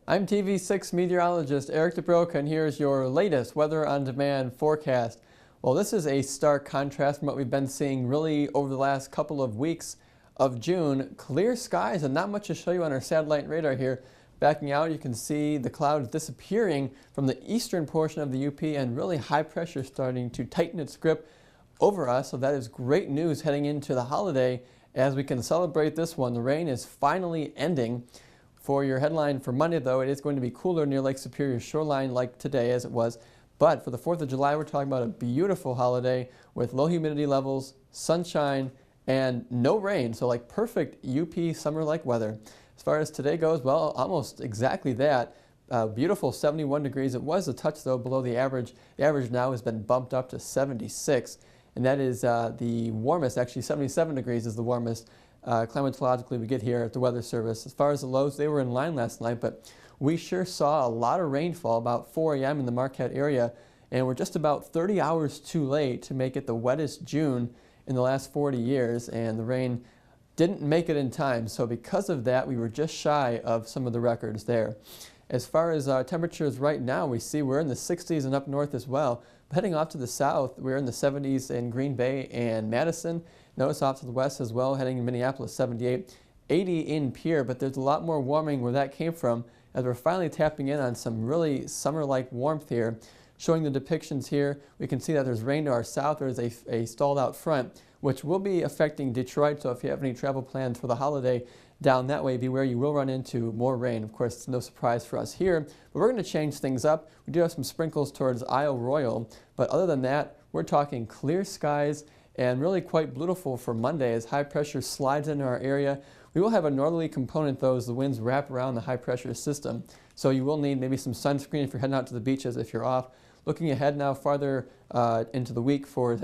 I'm TV6 meteorologist Eric DeBroca, and here's your latest Weather on Demand forecast. Well, this is a stark contrast from what we've been seeing really over the last couple of weeks of June. Clear skies and not much to show you on our satellite radar here. Backing out, you can see the clouds disappearing from the eastern portion of the UP and really high pressure starting to tighten its grip over us. So that is great news heading into the holiday as we can celebrate this one. The rain is finally ending. For your headline for Monday, though, it is going to be cooler near Lake Superior shoreline like today as it was. But for the 4th of July, we're talking about a beautiful holiday with low humidity levels, sunshine, and no rain. So like perfect UP summer-like weather. As far as today goes, well, almost exactly that. Beautiful 71 degrees. It was a touch, though, below the average. The average now has been bumped up to 76. And that is the warmest, actually 77 degrees is the warmest climatologically we get here at the Weather Service. As far as the lows, they were in line last night, but we sure saw a lot of rainfall about 4 a.m. in the Marquette area, and we're just about 30 hours too late to make it the wettest June in the last 40 years, and the rain didn't make it in time. So because of that, we were just shy of some of the records there. As far as temperatures right now, we see we're in the 60s and up north as well. But heading off to the south, we're in the 70s in Green Bay and Madison. Notice off to the west as well, heading to Minneapolis, 78, 80 in Pierre, but there's a lot more warming where that came from as we're finally tapping in on some really summer-like warmth here. Showing the depictions here, we can see that there's rain to our south. There's a stalled out front, which will be affecting Detroit, so if you have any travel plans for the holiday down that way, beware, you will run into more rain. Of course, it's no surprise for us here, but we're going to change things up. We do have some sprinkles towards Isle Royal, but other than that, we're talking clear skies and really quite beautiful for Monday as high pressure slides into our area. We will have a northerly component, though, as the winds wrap around the high pressure system. So you will need maybe some sunscreen if you're heading out to the beaches if you're off. Looking ahead now farther into the week for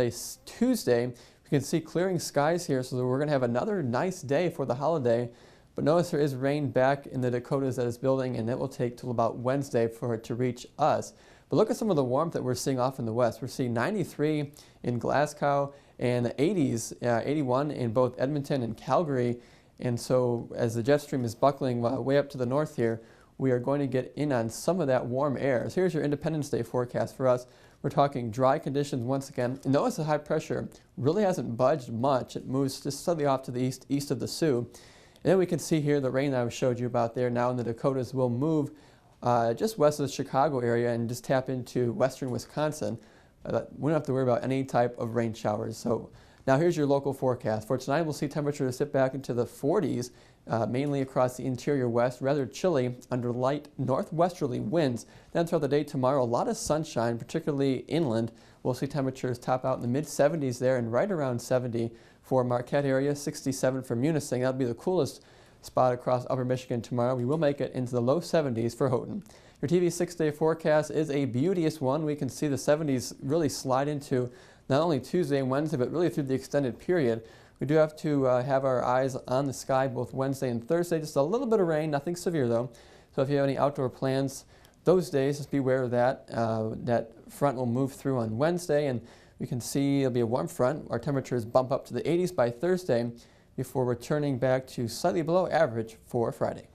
Tuesday, we can see clearing skies here, so that we're going to have another nice day for the holiday. But notice there is rain back in the Dakotas that is building, and it will take till about Wednesday for it to reach us. But look at some of the warmth that we're seeing off in the west. We're seeing 93 in Glasgow and the 80s, 81 in both Edmonton and Calgary. And so as the jet stream is buckling way up to the north here, we are going to get in on some of that warm air. So here's your Independence Day forecast for us. We're talking dry conditions once again. And notice the high pressure really hasn't budged much. It moves just slightly off to the east of the Sioux. And then we can see here the rain that I showed you about there now in the Dakotas will move just west of the Chicago area and just tap into western Wisconsin. We don't have to worry about any type of rain showers. So now here's your local forecast. For tonight, we'll see temperatures dip back into the 40s, mainly across the interior west, rather chilly under light northwesterly winds. Then throughout the day tomorrow, a lot of sunshine, particularly inland. We'll see temperatures top out in the mid-70s there and right around 70 for Marquette area, 67 for Munising. That'll be the coolest spot across upper Michigan tomorrow. We will make it into the low 70s for Houghton. Your TV 6-day forecast is a beauteous one. We can see the 70s really slide into not only Tuesday and Wednesday, but really through the extended period. We do have to have our eyes on the sky both Wednesday and Thursday. Just a little bit of rain, nothing severe though. So if you have any outdoor plans those days, just beware of that. That front will move through on Wednesday, and we can see it'll be a warm front. Our temperatures bump up to the 80s by Thursday before returning back to slightly below average for Friday.